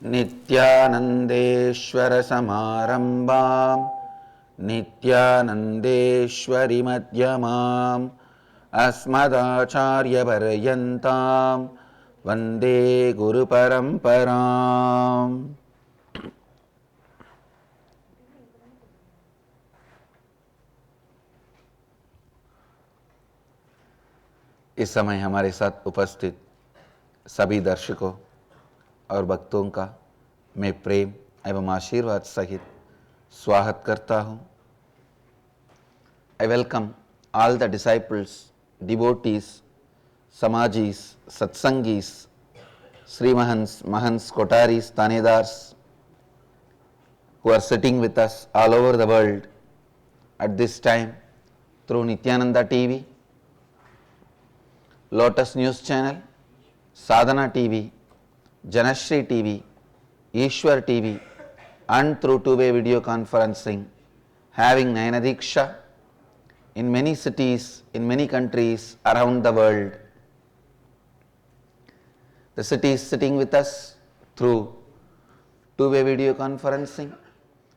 नित्यानन्देश्वर समारम्भां नित्यानन्देश्वरि मध्यमाम् अस्मदाचार्यपर्यन्तां वन्दे गुरुपरम्पराम्। इस समय हमारे साथ उपस्थित सभी दर्शकों और भक्तों का मैं प्रेम एवं आशीर्वाद सहित स्वागत करता हूँ। I welcome all the disciples, devotees, samajis, satsangis, srimahans, mahants, kotaris, tanedars who are sitting with us all over the world at this time through Nithyananda TV, Lotus News Channel, Sadhana TV, Janashri TV, Ishwar TV, and through two-way video conferencing, having Nayanadiksha in many cities, in many countries around the world. The city is sitting with us through two-way video conferencing,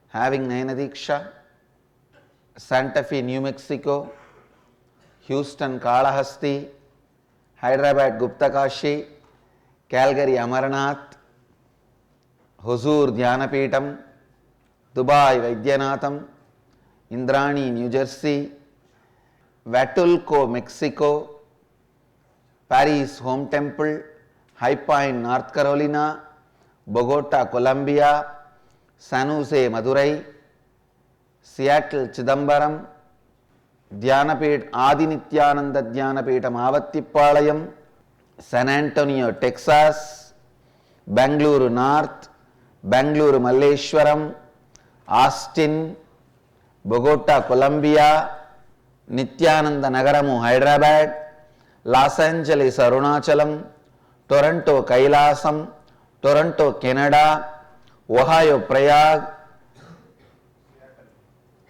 having Nayanadiksha, Santa Fe, New Mexico, Houston, Kalahasti, Hyderabad, Guptakashi, Calgary, Amarnath, Huzur, Dhyanapitham, Dubai, Vaidyanatham, Indrani, New Jersey, Huatulco, Mexico, Paris, Home Temple, High Point, North Carolina, Bogota, Colombia, San Jose, Madurai, Seattle, Chidambaram, Dhyanapith, Adi Nithyananda Dhyanapitham, Avattipalayam, San Antonio, Texas, Bangalore North, Bangalore Malleshwaram, Austin, Bogota, Colombia, Nithyananda Nagaramu, Hyderabad, Los Angeles, Arunachalam, Toronto, Kailasam, Toronto, Canada, Ohio, Prayag,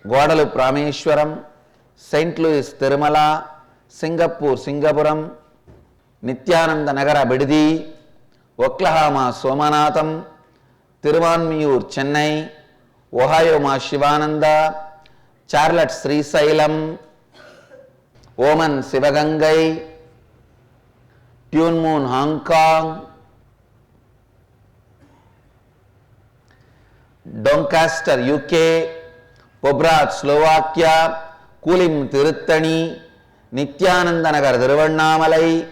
Guadalupe, Rameshwaram, St. Louis, Tirumala, Singapore, Singapuram, Nithyananda Nagara, Biddi, Oklahoma, Somanatham, Tiruvanmiyur, Chennai, Ohio, Ma Shivananda, Charlotte, Sri Sailam, Oman, Sivagangai, Tune Moon, Hong Kong, Doncaster, UK, Pobrad, Slovakia, Kulim, Tiruttani, Nithyananda Nagar, Thiruvannamalai,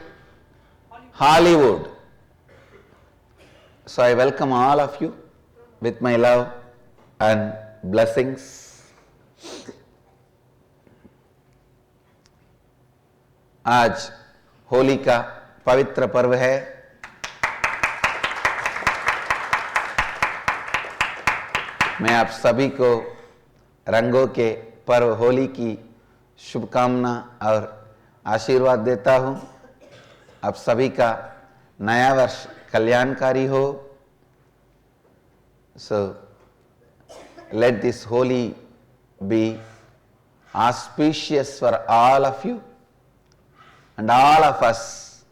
Hollywood. So I welcome all of you with my love and blessings. आज होली का पवित्र पर्व है। मैं आप सभी को रंगों के पर्व होली की शुभकामना और आशीर्वाद देता हूँ। आप सभी का नया वर्ष कल्याणकारी हो। So let this Holi be auspicious for all of you and all of us.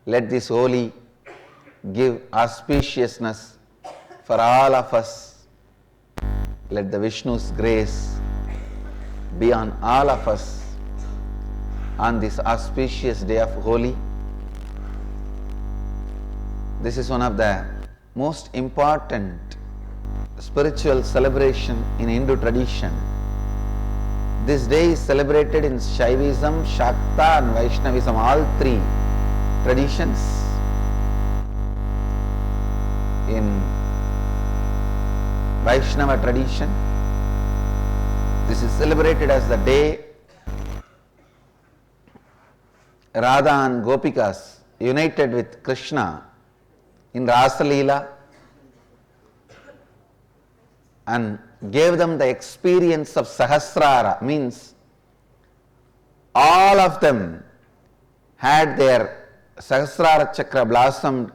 Let this Holi give auspiciousness for all of us. Let the Vishnu's grace be on all of us on this auspicious day of Holi. This is one of the most important spiritual celebration in Hindu tradition. This day is celebrated in Shaivism, Shakta and Vaishnavism, all three traditions. In Vaishnava tradition, this is celebrated as the day Radha and Gopikas united with Krishna in Rasa Leela and gave them the experience of Sahasrara, means all of them had their Sahasrara chakra blossomed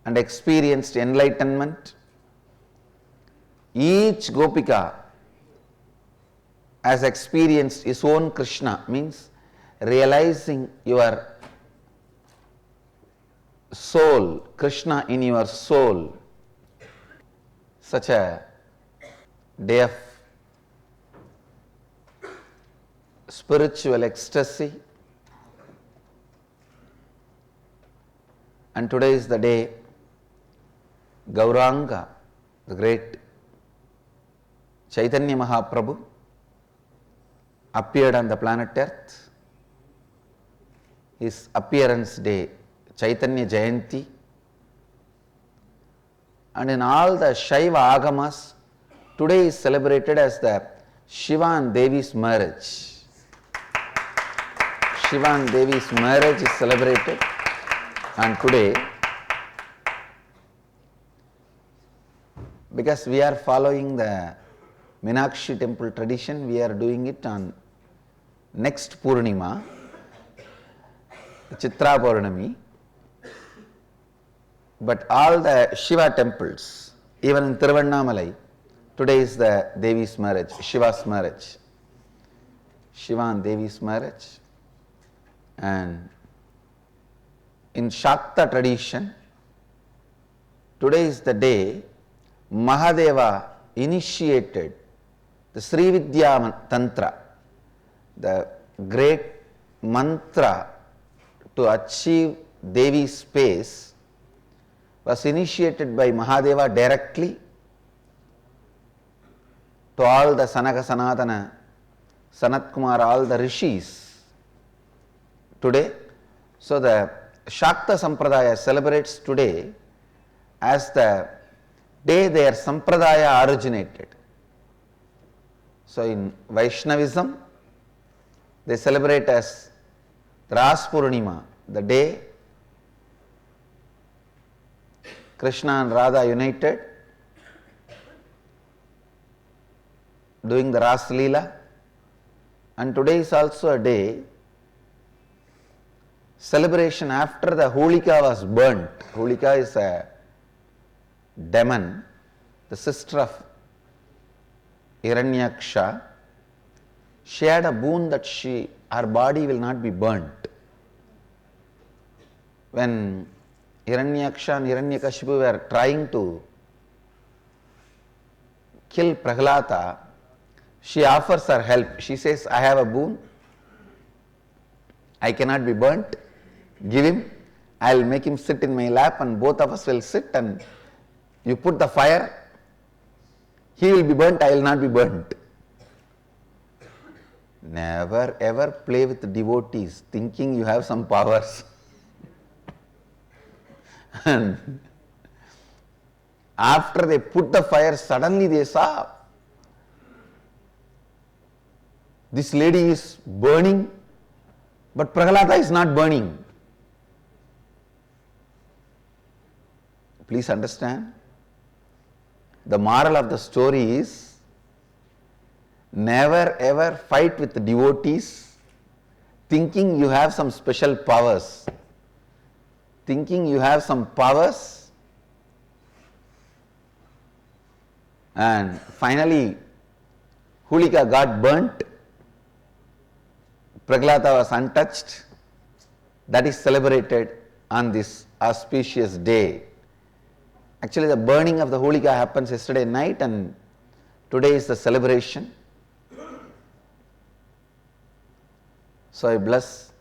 and experienced enlightenment. Each Gopika has experienced his own Krishna, means realizing your soul, Krishna in your soul. Such a day of spiritual ecstasy. And today is the day Gauranga, the great Chaitanya Mahaprabhu, appeared on the planet Earth. His appearance day, Chaitanya Jayanti. And in all the Shaiva Agamas, today is celebrated as the Shiva and Devi's marriage. Shiva and Devi's marriage is celebrated, and today, because we are following the Meenakshi temple tradition, we are doing it on next Purnima, Chitra Purnami. But all the Shiva temples, even in Tiruvannamalai, today is the Devi's marriage, Shiva's marriage. Shiva and Devi's marriage. And in Shakta tradition, today is the day Mahadeva initiated the Sri Vidya Tantra, the great mantra to achieve Devi's space, was initiated by Mahadeva directly to all the Sanaka Sanatana, Sanat Kumar, all the rishis today. So the Shakta Sampradaya celebrates today as the day their Sampradaya originated. So in Vaishnavism, they celebrate as Ras Purnima, the day Krishna and Radha united, doing the Ras Leela. And today is also a day celebration after the Holika was burnt. Holika is a demon, the sister of Hiranyaksha. She had a boon that her body will not be burnt. When Hiranyaksha and Hiranyakashipu were trying to kill Prahlada, she offers her help. She says, I have a boon, I cannot be burnt, give him, I will make him sit in my lap and both of us will sit, and you put the fire, he will be burnt, I will not be burnt. Never ever play with devotees thinking you have some powers. And after they put the fire, suddenly they saw this lady is burning, but Prahlada is not burning. Please understand, the moral of the story is never ever fight with the devotees thinking you have some special powers. Thinking you have some powers, and finally Holika got burnt, Prahlada was untouched. That is celebrated on this auspicious day. Actually, the burning of the Holika happens yesterday night, and today is the celebration. So I bless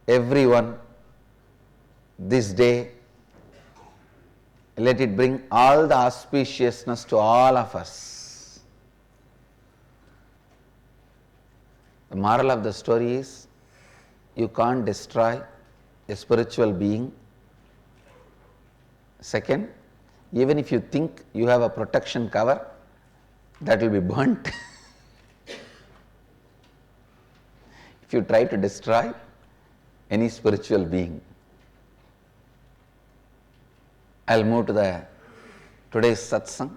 everyone this day. Let it bring all the auspiciousness to all of us. The moral of the story is, you can't destroy a spiritual being. Second, even if you think you have a protection cover, that will be burnt. If you try to destroy any spiritual being. I'll move to today's satsang.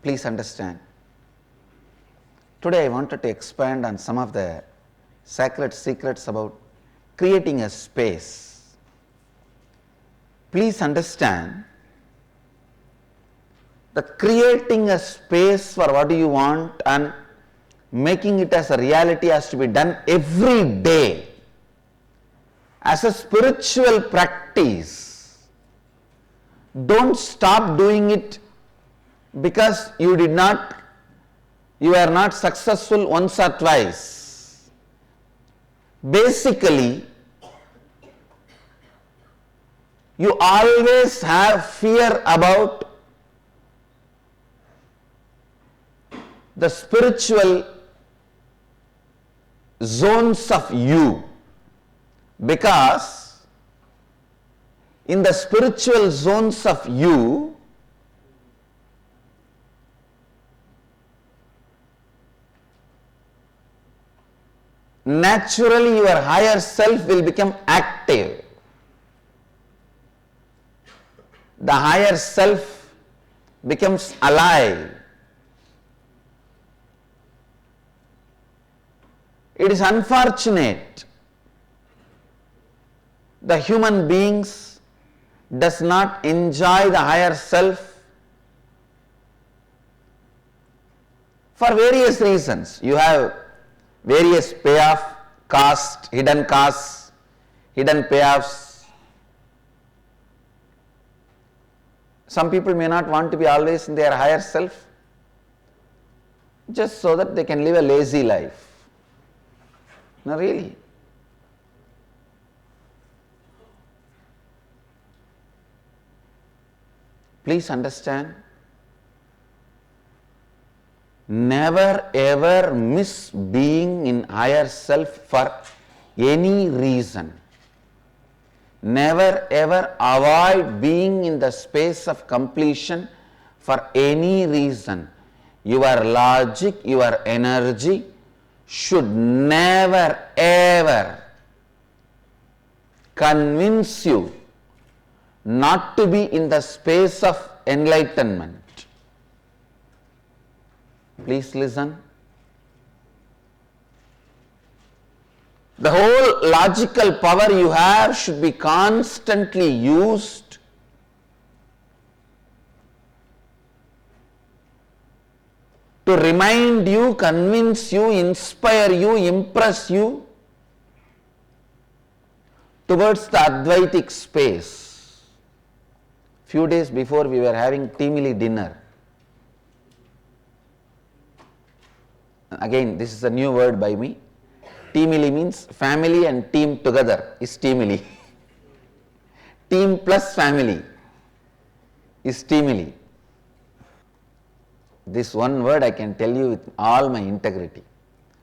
Please understand. Today I wanted to expand on some of the sacred secrets about creating a space. Please understand that creating a space for what you want and making it as a reality has to be done every day as a spiritual practice. Don't stop doing it because you are not successful once or twice. Basically, you always have fear about the spiritual zones of you, because in the spiritual zones of you, naturally your higher self will become active. The higher self becomes alive. It is unfortunate the human beings does not enjoy the higher self for various reasons. You have various payoff, costs, hidden payoffs. Some people may not want to be always in their higher self just so that they can live a lazy life. No, really. Please understand, never ever miss being in higher self for any reason. Never ever avoid being in the space of completion for any reason. Your logic, your energy should never ever convince you not to be in the space of enlightenment. Please listen. The whole logical power you have should be constantly used to remind you, convince you, inspire you, impress you towards the Advaitic space. Few days before we were having teamily dinner. Again, this is a new word by me. Teamily means family and team together is teamily. Team plus family is teamily. This one word I can tell you with all my integrity.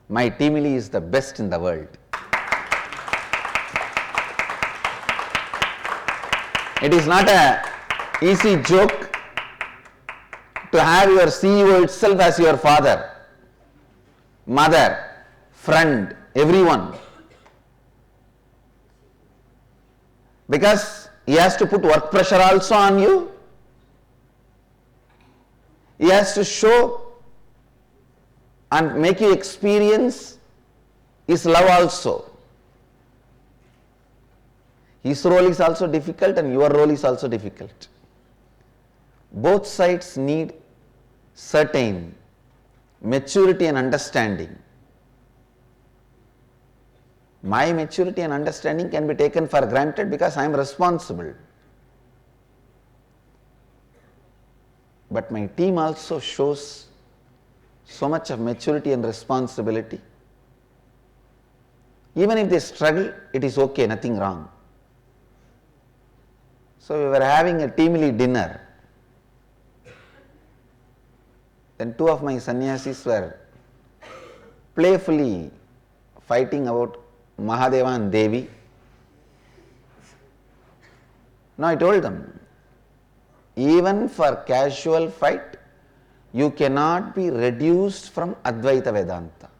My teamily is the best in the world. It is not a easy joke to have your CEO itself as your father, mother, friend, everyone. Because he has to put work pressure also on you. He has to show and make you experience his love also. His role is also difficult and your role is also difficult. Both sides need certain maturity and understanding. My maturity and understanding can be taken for granted because I am responsible. But my team also shows so much of maturity and responsibility. Even if they struggle, it is okay, nothing wrong. So we were having a teamly dinner. Then two of my sannyasis were playfully fighting about Mahadeva and Devi. Now I told them, even for casual fight, you cannot be reduced from Advaita Vedanta.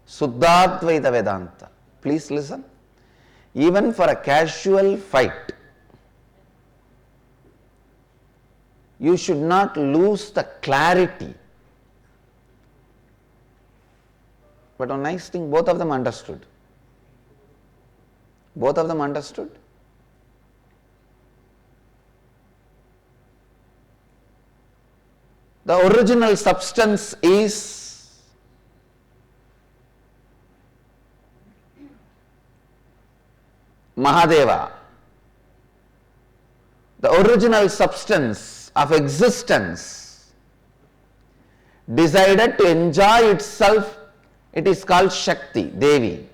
Suddhadvaita Vedanta. Please listen. Even for a casual fight, you should not lose the clarity. But one nice thing, both of them understood. Both of them understood. The original substance is Mahadeva. the original substance of existence, decided to enjoy itself. It is called Shakti, Devi.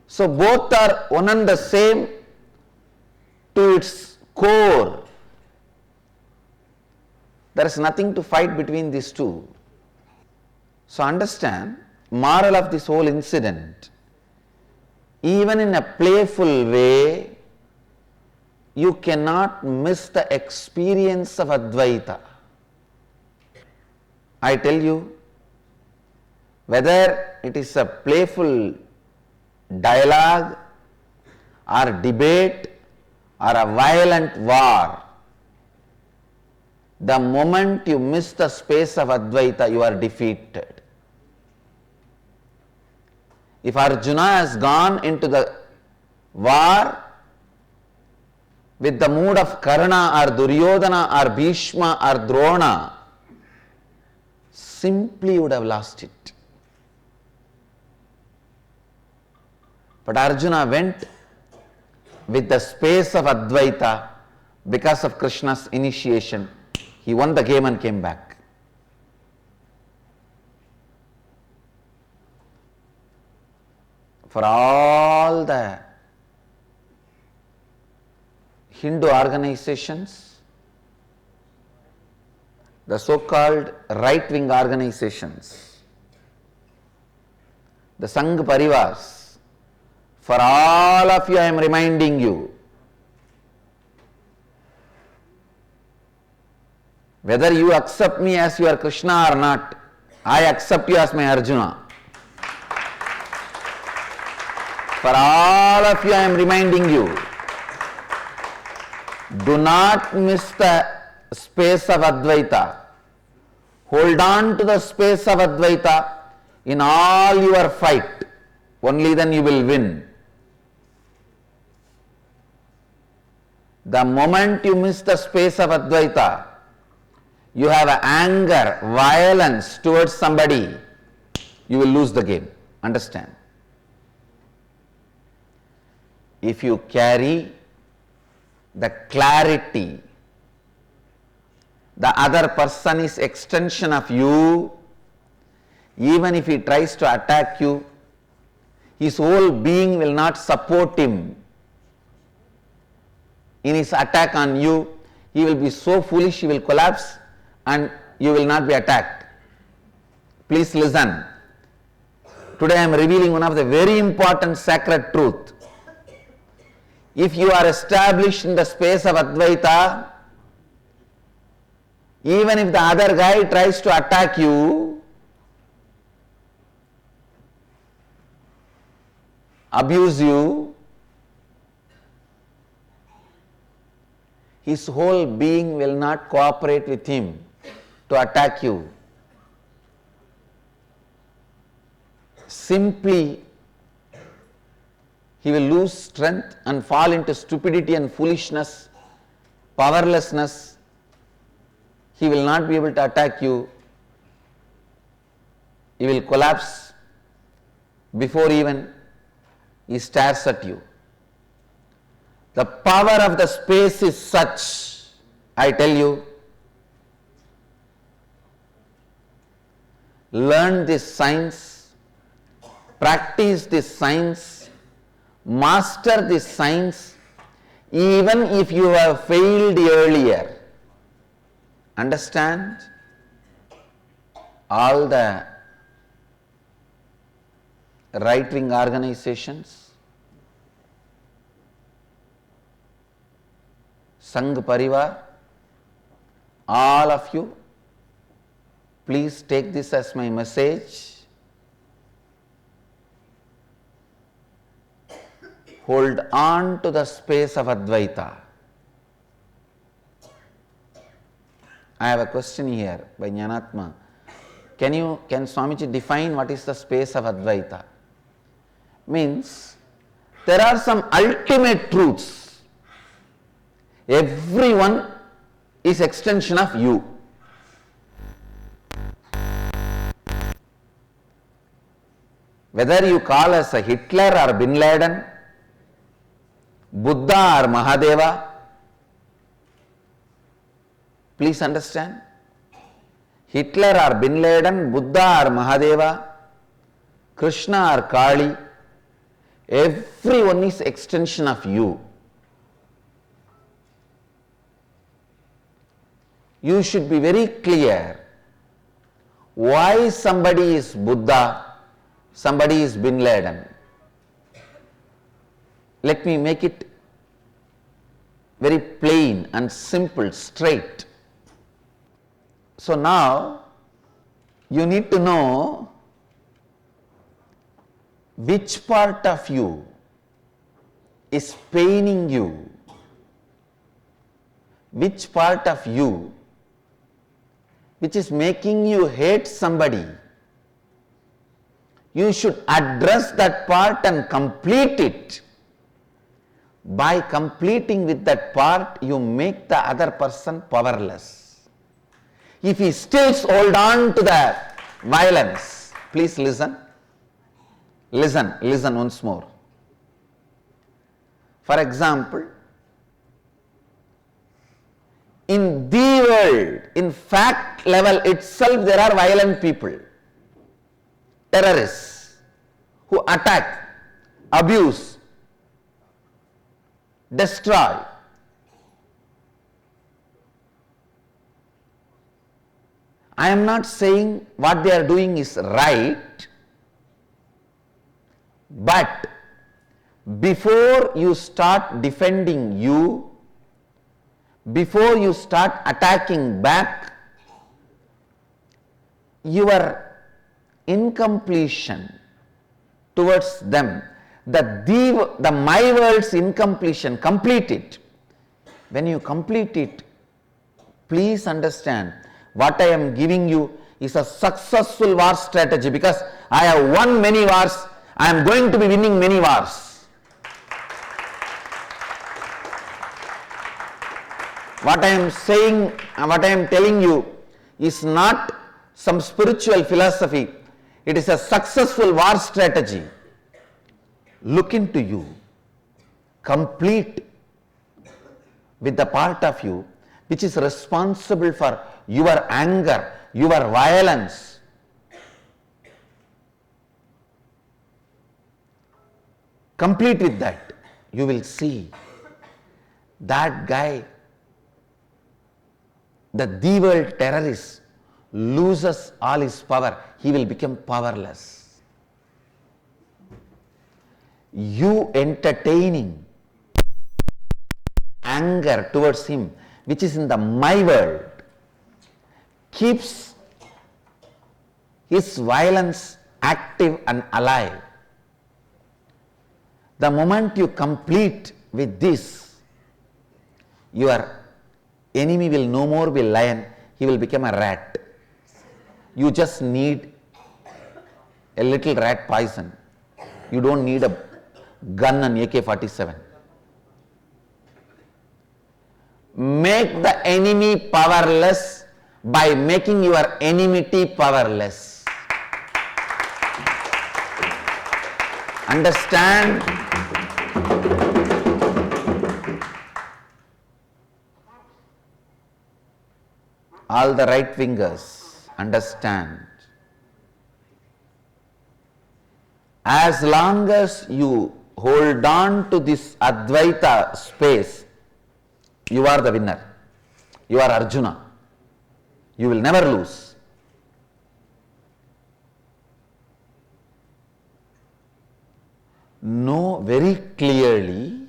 So both are one and the same to its core. There is nothing to fight between these two. So understand, moral of this whole incident, even in a playful way, you cannot miss the experience of Advaita. I tell you, whether it is a playful dialogue or debate or a violent war, the moment you miss the space of Advaita, you are defeated. If Arjuna has gone into the war with the mood of Karna or Duryodhana or Bhishma or Drona, simply would have lost it. But Arjuna went with the space of Advaita because of Krishna's initiation. He won the game and came back. For all the Hindu organizations, the so-called right-wing organizations, the Sangh Parivars, for all of you I am reminding you, whether you accept me as your Krishna or not, I accept you as my Arjuna. For all of you I am reminding you, do not miss the space of Advaita. Hold on to the space of Advaita in all your fight. Only then you will win. The moment you miss the space of Advaita, you have anger, violence towards somebody, you will lose the game. Understand? If you carry the clarity, the other person is extension of you, even if he tries to attack you, his whole being will not support him in his attack on you. He will be so foolish, he will collapse and you will not be attacked. Please listen. Today I am revealing one of the very important sacred truth. If you are established in the space of Advaita, even if the other guy tries to attack you, abuse you, his whole being will not cooperate with him to attack you. Simply, he will lose strength and fall into stupidity and foolishness, powerlessness. He will not be able to attack you. He will collapse before even he stares at you. The power of the space is such, I tell you, learn this science, practice this science, master this science, even if you have failed earlier. Understand? All the right-wing organizations, Sangh Parivar, all of you, please take this as my message. Hold on to the space of Advaita. I have a question here by Jnanatma. Can Swamiji define what is the space of Advaita? Means there are some ultimate truths. Everyone is extension of you. Whether you call as a Hitler or Bin Laden, Buddha or Mahadeva. Please understand. Hitler or Bin Laden, Buddha or Mahadeva, Krishna or Kali, everyone is extension of you. You should be very clear why somebody is Buddha, somebody is Bin Laden. Let me make it very plain and simple, straight. So now you need to know which part of you is paining you, which part of you which is making you hate somebody. You should address that part and complete it. By completing with that part, you make the other person powerless. If he still hold on to the violence, please listen. Listen once more. For example, in the world, in fact level itself, there are violent people, terrorists who attack, abuse, destroy. I am not saying what they are doing is right, but before you start defending you, before you start attacking back, your incompletion towards them, the my world's incompletion, complete it. When you complete it, please understand what I am giving you is a successful war strategy, because I have won many wars, I am going to be winning many wars. What I am saying, what I am telling you is not some spiritual philosophy. It is a successful war strategy. Look into you. Complete with the part of you which is responsible for your anger, your violence. Complete with that. You will see that guy, the world terrorist, loses all his power. He will become powerless. You entertaining anger towards him, which is in the my world, keeps his violence active and alive. The moment you complete with this, your enemy will no more be lion, he will become a rat. You just need a little rat poison. You don't need a gun and AK-47. Make the enemy powerless by making your enmity powerless. Understand? All the right wingers, understand. As long as you hold on to this Advaita space, you are the winner. You are Arjuna. You will never lose. Know very clearly,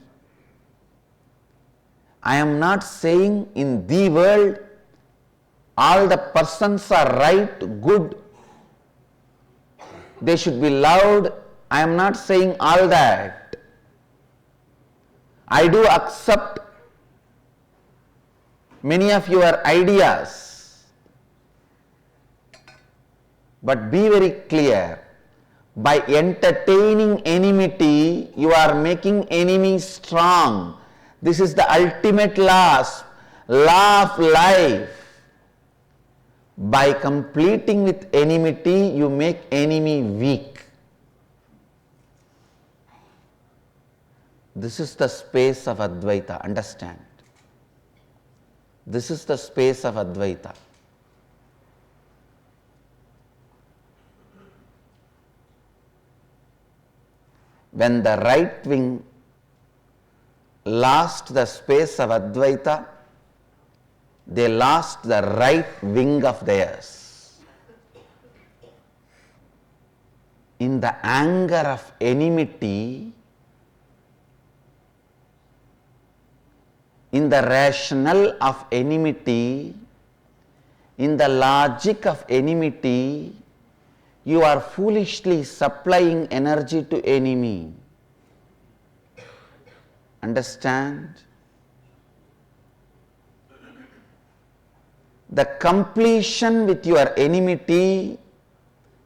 I am not saying in the world all the persons are right, good, they should be loved. I am not saying all that. I do accept many of your ideas, but be very clear. By entertaining enmity, you are making enemy strong. This is the ultimate law of life. By completing with enmity, you make enemy weak. This is the space of Advaita, understand. This is the space of Advaita. When the right wing lost the space of Advaita, they lost the right wing of theirs. In the anger of enmity, in the rationale of enmity, in the logic of enmity, you are foolishly supplying energy to enemy. Understand? The completion with your enmity,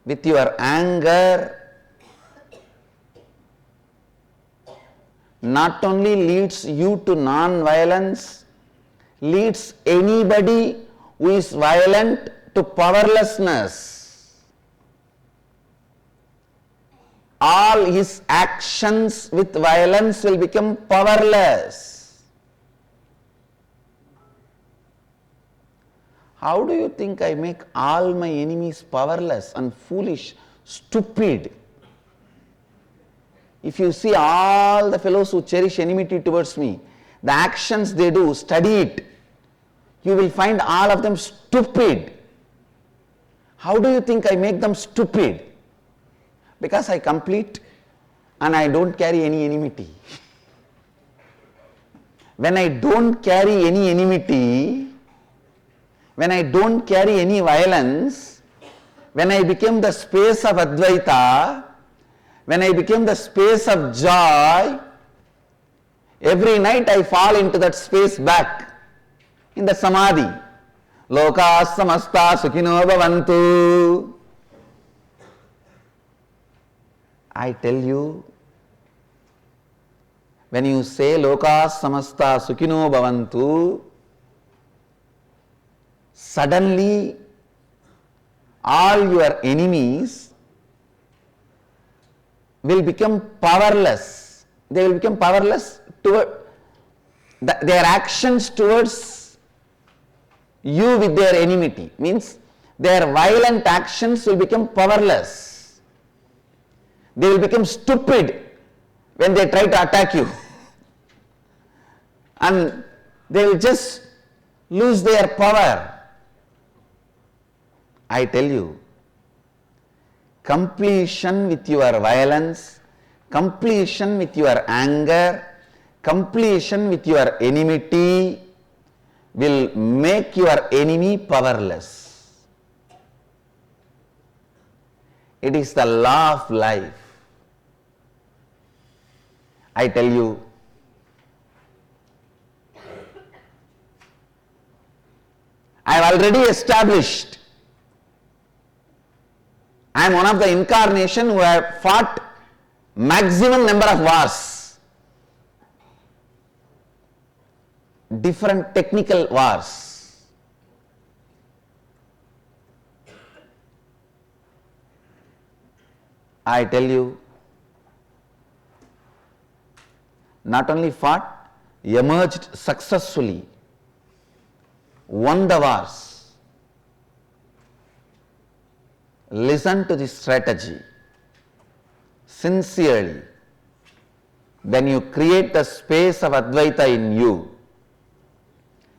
with your anger, not only leads you to non-violence, leads anybody who is violent to powerlessness. All his actions with violence will become powerless. How do you think I make all my enemies powerless and foolish, stupid? If you see all the fellows who cherish enmity towards me, the actions they do, study it, you will find all of them stupid. How do you think I make them stupid? Because I complete and I don't carry any enmity. When I don't carry any enmity, when I don't carry any violence, when I become the space of Advaita, when I became the space of joy, every night I fall into that space back in the samadhi. Loka samasta sukhino bhavantu. I tell you, when you say Loka samasta sukhino bhavantu, suddenly all your enemies will become powerless. They will become powerless toward their actions towards you with their enmity. Means their violent actions will become powerless. They will become stupid when they try to attack you. And they will just lose their power. I tell you, completion with your violence, completion with your anger, completion with your enmity will make your enemy powerless. It is the law of life. I tell you, I have already established, I am one of the incarnation who have fought maximum number of wars, different technical wars. I tell you, not only fought, emerged successfully, won the wars. Listen to this strategy sincerely. When you create the space of Advaita in you,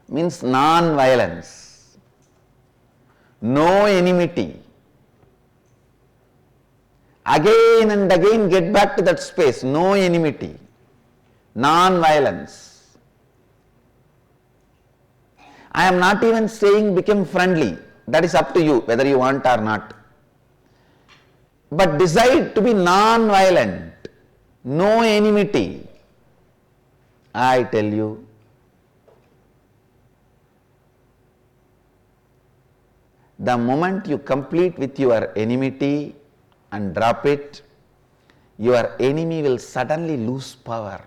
means non-violence, no enmity. Again and again get back to that space, no enmity, non-violence. I am not even saying become friendly, that is up to you whether you want or not. But decide to be non-violent, no enmity. I tell you, the moment you complete with your enmity and drop it, your enemy will suddenly lose power.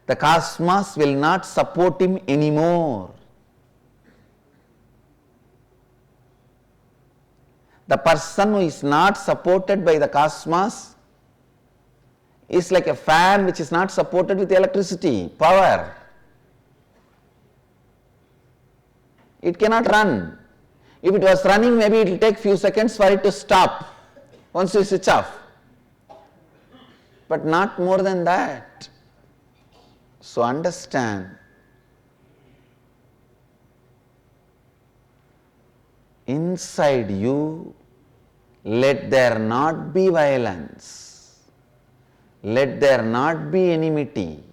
The cosmos will not support him anymore. The person who is not supported by the cosmos is like a fan which is not supported with electricity, power. It cannot run. If it was running, maybe it will take few seconds for it to stop once you switch off. But not more than that. So understand, inside you, let there not be violence. Let there not be enmity.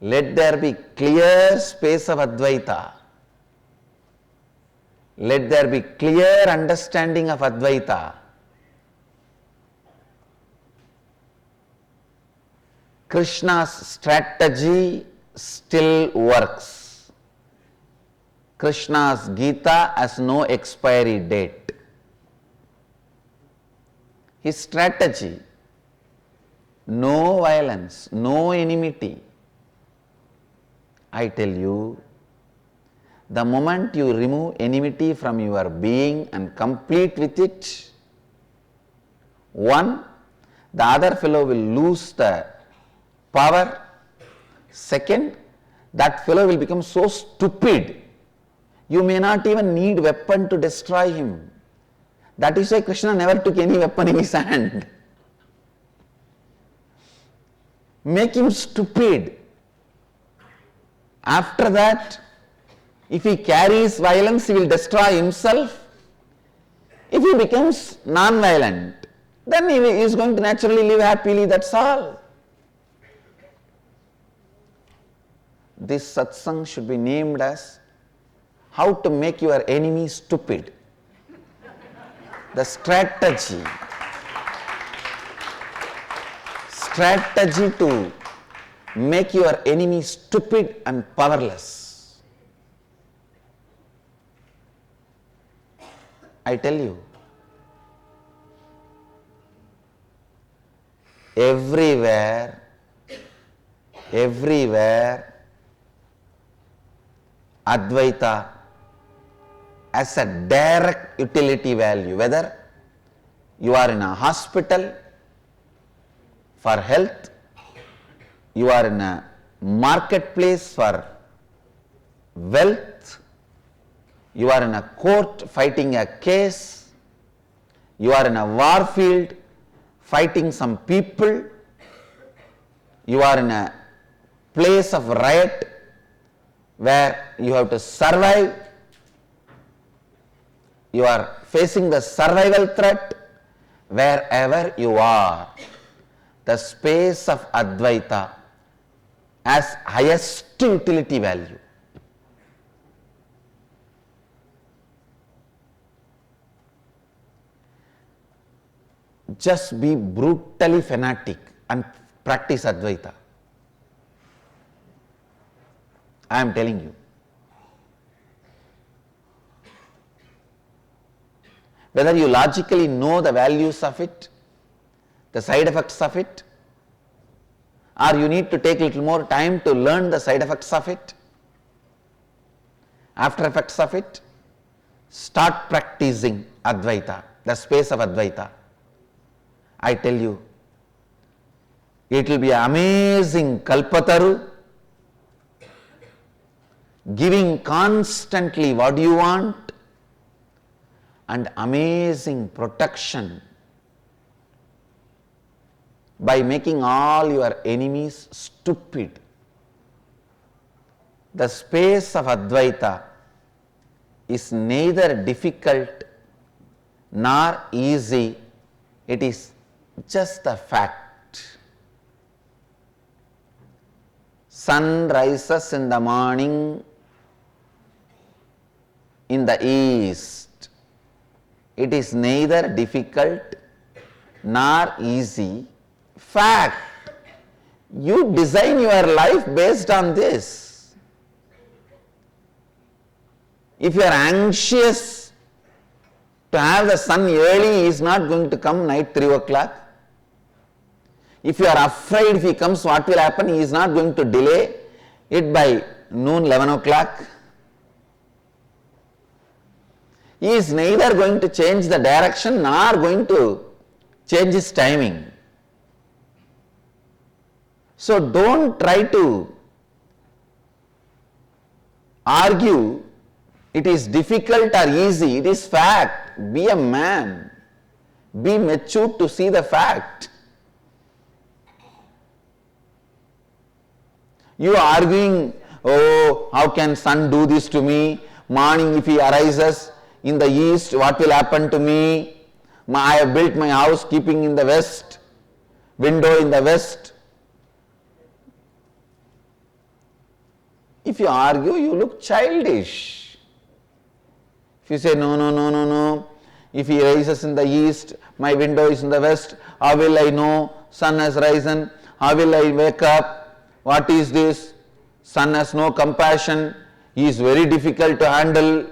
Let there be clear space of Advaita. Let there be clear understanding of Advaita. Krishna's strategy still works. Krishna's Gita has no expiry date. His strategy, no violence, no enmity. I tell you, the moment you remove enmity from your being and complete with it, one, the other fellow will lose the power. Second, that fellow will become so stupid, you may not even need weapon to destroy him. That is why Krishna never took any weapon in his hand. Make him stupid. After that, if he carries violence, he will destroy himself. If he becomes non-violent, then he is going to naturally live happily, that's all. This satsang should be named as how to make your enemy stupid. The strategy to make your enemy stupid and powerless. I tell you, everywhere, Advaita as a direct utility value, whether you are in a hospital for health, you are in a marketplace for wealth, you are in a court fighting a case, you are in a war field fighting some people, you are in a place of riot where you have to survive, you are facing the survival threat. Wherever you are, the space of Advaita has highest utility value. Just be brutally fanatic and practice Advaita. I am telling you. Whether you logically know the values of it, the side effects of it, or you need to take a little more time to learn the side effects of it, after effects of it, start practicing Advaita, the space of Advaita. I tell you, it will be amazing Kalpataru, giving constantly what you want, and amazing protection by making all your enemies stupid. The space of Advaita is neither difficult nor easy, it is just a fact. Sun rises in the morning in the east. It is neither difficult nor easy. Fact. You design your life based on this. If you are anxious to have the sun early, he is not going to come night 3 o'clock. If you are afraid if he comes, what will happen? He is not going to delay it by noon 11 o'clock. He is neither going to change the direction nor going to change his timing. So don't try to argue it is difficult or easy. It is fact. Be a man. Be mature to see the fact. You are arguing, oh, how can sun do this to me? Morning if he arises in the east, what will happen to me? I have built my house keeping in the west, window in the west. If you argue, you look childish. If you say, no, if he rises in the east, my window is in the west, how will I know sun has risen? How will I wake up? What is this? Sun has no compassion. He is very difficult to handle.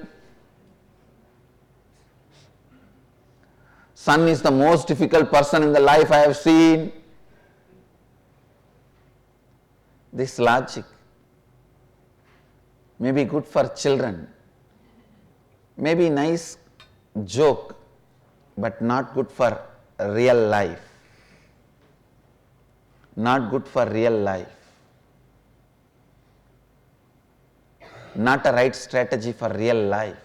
Sun is the most difficult person in the life I have seen. This logic may be good for children, may be nice joke, but not good for real life. Not good for real life. Not a right strategy for real life.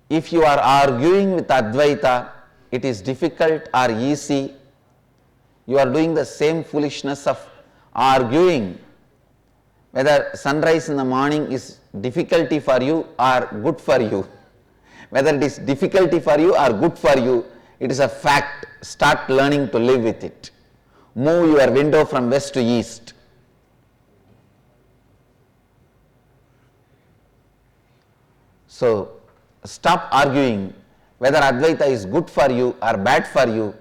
If you are arguing with Advaita, it is difficult or easy. You are doing the same foolishness of arguing whether sunrise in the morning is difficulty for you or good for you. Whether it is difficulty for you or good for you, it is a fact. Start learning to live with it. Move your window from west to east. So, stop arguing whether Advaita is good for you or bad for you.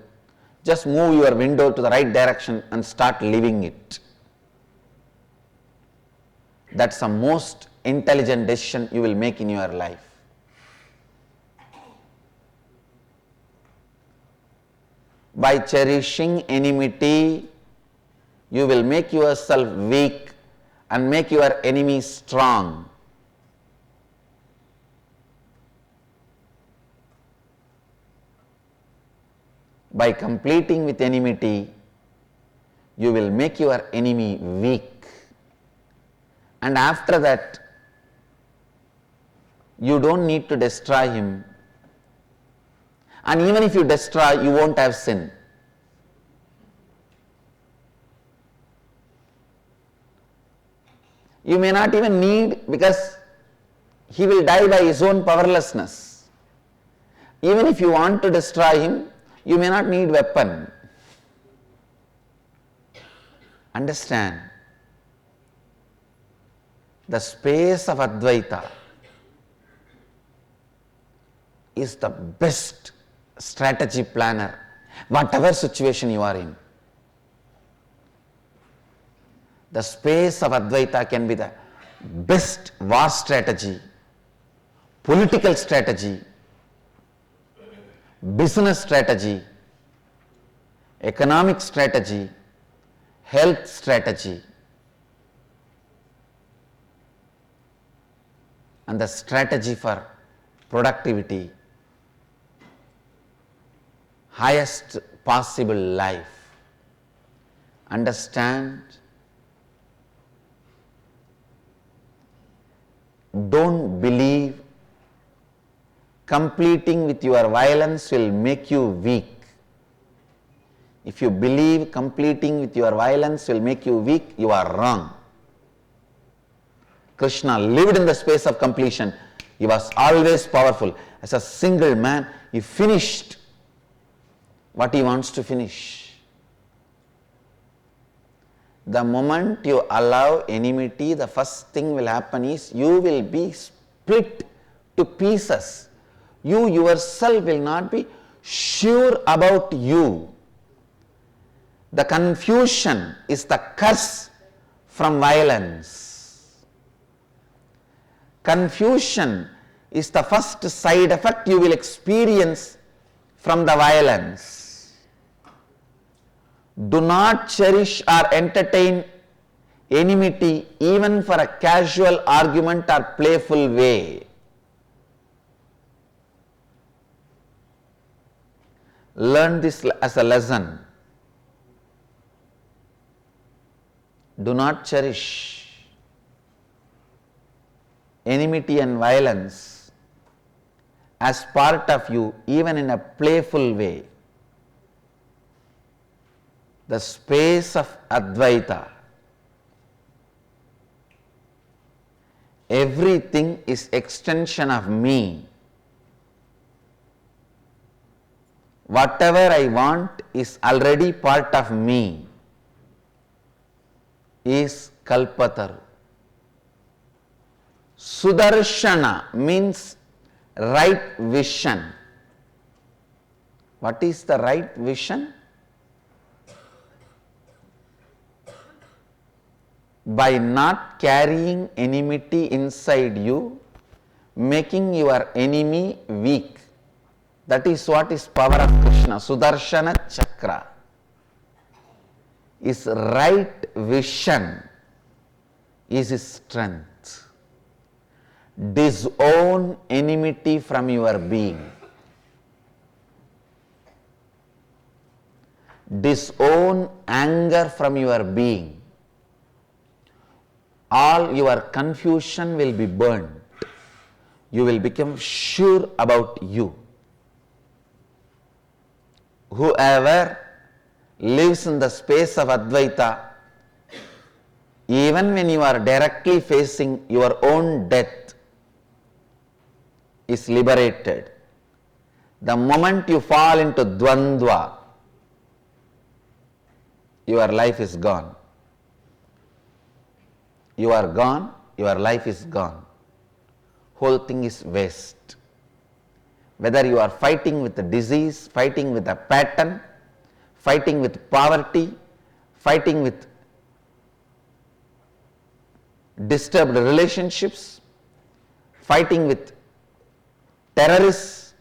Just move your window to the right direction and start living it. That's the most intelligent decision you will make in your life. By cherishing enmity, you will make yourself weak and make your enemy strong. By completing with enmity, you will make your enemy weak. And after that, you don't need to destroy him. And even if you destroy, you won't have sin. You may not even need, because he will die by his own powerlessness. Even if you want to destroy him, you may not need weapon. Understand, the space of Advaita is the best strategy planner, whatever situation you are in. The space of Advaita can be the best war strategy, political strategy, business strategy, economic strategy, health strategy, and the strategy for productivity, highest possible life. Understand? Don't believe completing with your violence will make you weak. If you believe completing with your violence will make you weak, you are wrong. Krishna lived in the space of completion. He was always powerful. As a single man, he finished what he wants to finish. The moment you allow enmity, the first thing will happen is you will be split to pieces. You yourself will not be sure about you. The confusion is the curse from violence. Confusion is the first side effect you will experience from the violence. Do not cherish or entertain enmity even for a casual argument or playful way. Learn this as a lesson. Do not cherish enmity and violence as part of you, even in a playful way. The space of Advaita, everything is extension of me. Whatever I want is already part of me, is Kalpataru. Sudarshana means right vision. What is the right vision? By not carrying enmity inside you, making your enemy weak. That is what is power of Krishna. Sudarshana Chakra is right vision, is his strength. Disown enmity from your being. Disown anger from your being. All your confusion will be burned. You will become sure about you. Whoever lives in the space of Advaita, even when you are directly facing your own death, is liberated. The moment you fall into Dvandva, your life is gone. You are gone, your life is gone. Whole thing is waste. Whether you are fighting with a disease, fighting with a pattern, fighting with poverty, fighting with disturbed relationships, fighting with terrorists,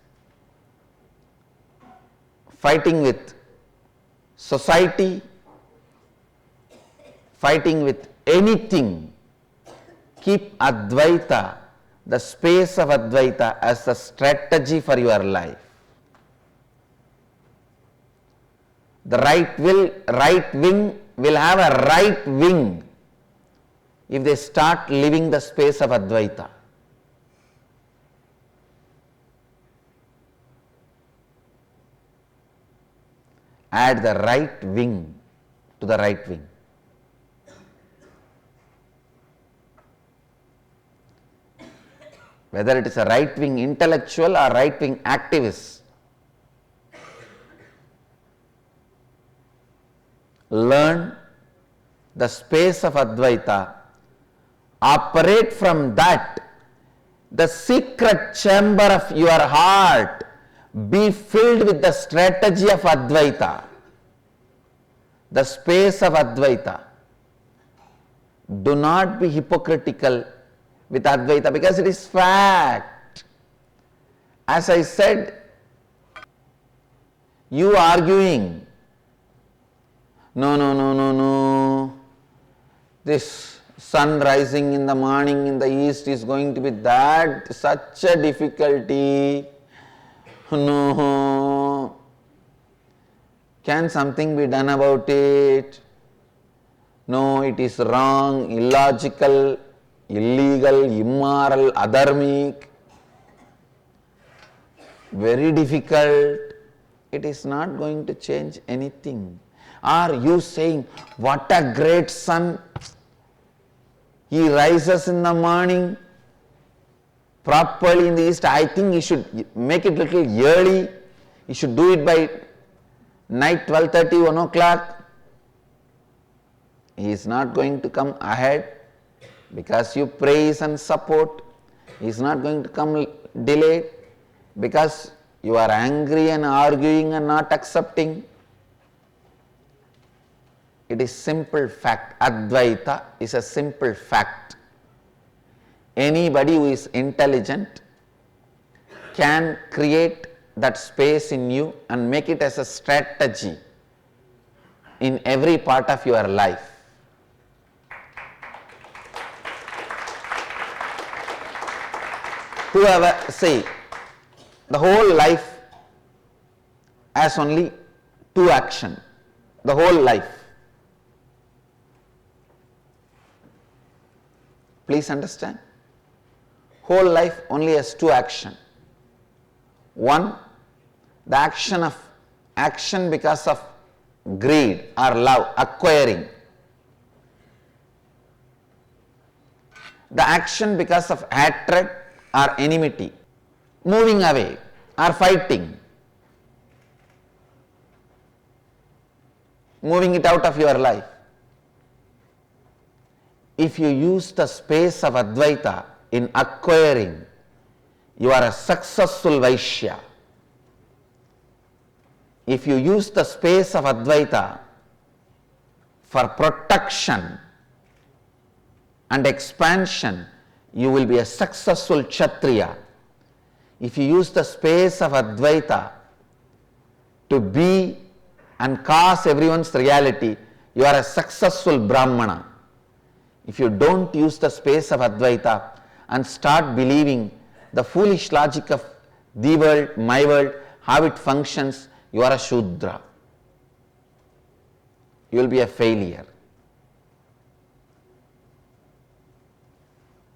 fighting with society, fighting with anything, keep Advaita, the space of Advaita, as a strategy for your life. The right wing will have a right wing if they start living the space of Advaita. Add the right wing to the right wing. Whether it is a right-wing intellectual or right-wing activist, learn the space of Advaita, operate from that, the secret chamber of your heart, be filled with the strategy of Advaita, the space of Advaita. Do not be hypocritical with Advaita, because it is fact. As I said, you arguing, no, this sun rising in the morning in the east is going to be that, such a difficulty. No, can something be done about it? No, it is wrong, illogical, illegal, immoral, adharmic, very difficult. It is not going to change anything. Are you saying, what a great sun, he rises in the morning properly in the east. I think he should make it little early. He should do it by night 12:30, 1 o'clock. He is not going to come ahead because you praise and support. He is not going to come delayed because you are angry and arguing and not accepting. It is simple fact. Advaita is a simple fact. Anybody who is intelligent can create that space in you and make it as a strategy in every part of your life. Whoever say the whole life has only two actions, the whole life. Please understand. Whole life only has two actions. One, the action because of greed or love, acquiring. The action because of hatred or enmity, moving away or fighting, moving it out of your life. If you use the space of Advaita in acquiring, you are a successful Vaishya. If you use the space of Advaita for protection and expansion, you will be a successful Kshatriya. If you use the space of Advaita to be and cause everyone's reality, you are a successful Brahmana. If you don't use the space of Advaita and start believing the foolish logic of the world, my world, how it functions, you are a Shudra. You will be a failure.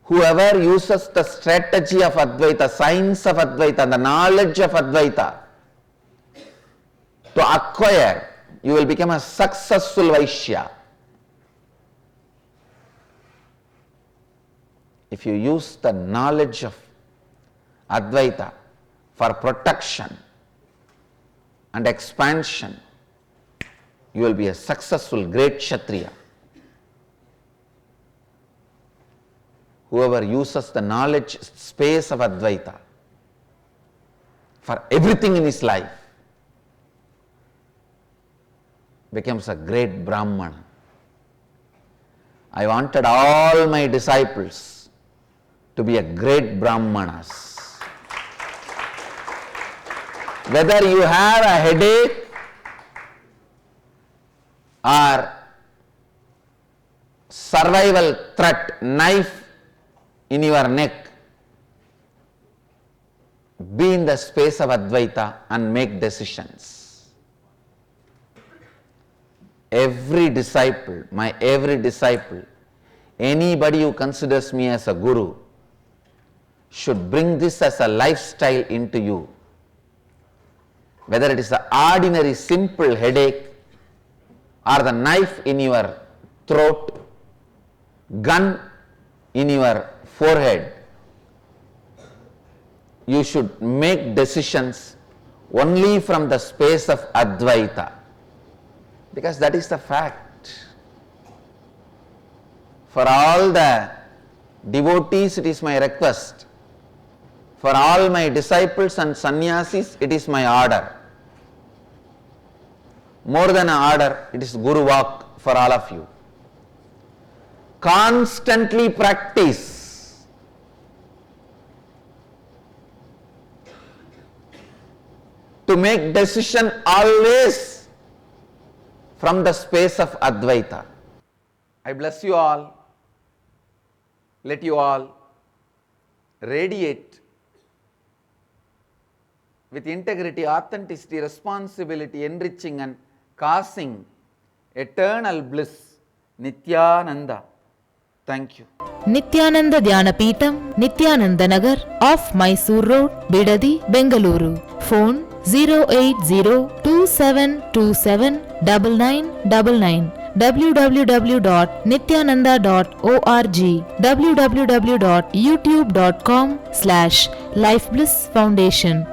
Whoever uses the strategy of Advaita, science of Advaita, the knowledge of Advaita to acquire, you will become a successful Vaishya. If you use the knowledge of Advaita for protection and expansion, you will be a successful great Kshatriya. Whoever uses the knowledge space of Advaita for everything in his life becomes a great Brahmana. I wanted all my disciples to be a great Brahmanas. Whether you have a headache or survival threat, knife in your neck, be in the space of Advaita and make decisions. Every disciple, anybody who considers me as a guru should bring this as a lifestyle into you. Whether it is the ordinary simple headache or the knife in your throat, gun in your forehead, you should make decisions only from the space of Advaita, because that is the fact. For all the devotees, it is my request. For all my disciples and sannyasis, it is my order. More than an order, it is Guru Vak for all of you. Constantly practice. To make decision always from the space of Advaita. I bless you all. Let you all radiate with integrity, authenticity, responsibility, enriching and causing eternal bliss. Nithyananda. Thank you. Nithyananda Dhyanapītam, Nithyananda Nagar, off Mysore Road, Bidadi, Bengaluru. Phone 08027279999. www.nithyananda.org. www.youtube.com/Life Bliss Foundation.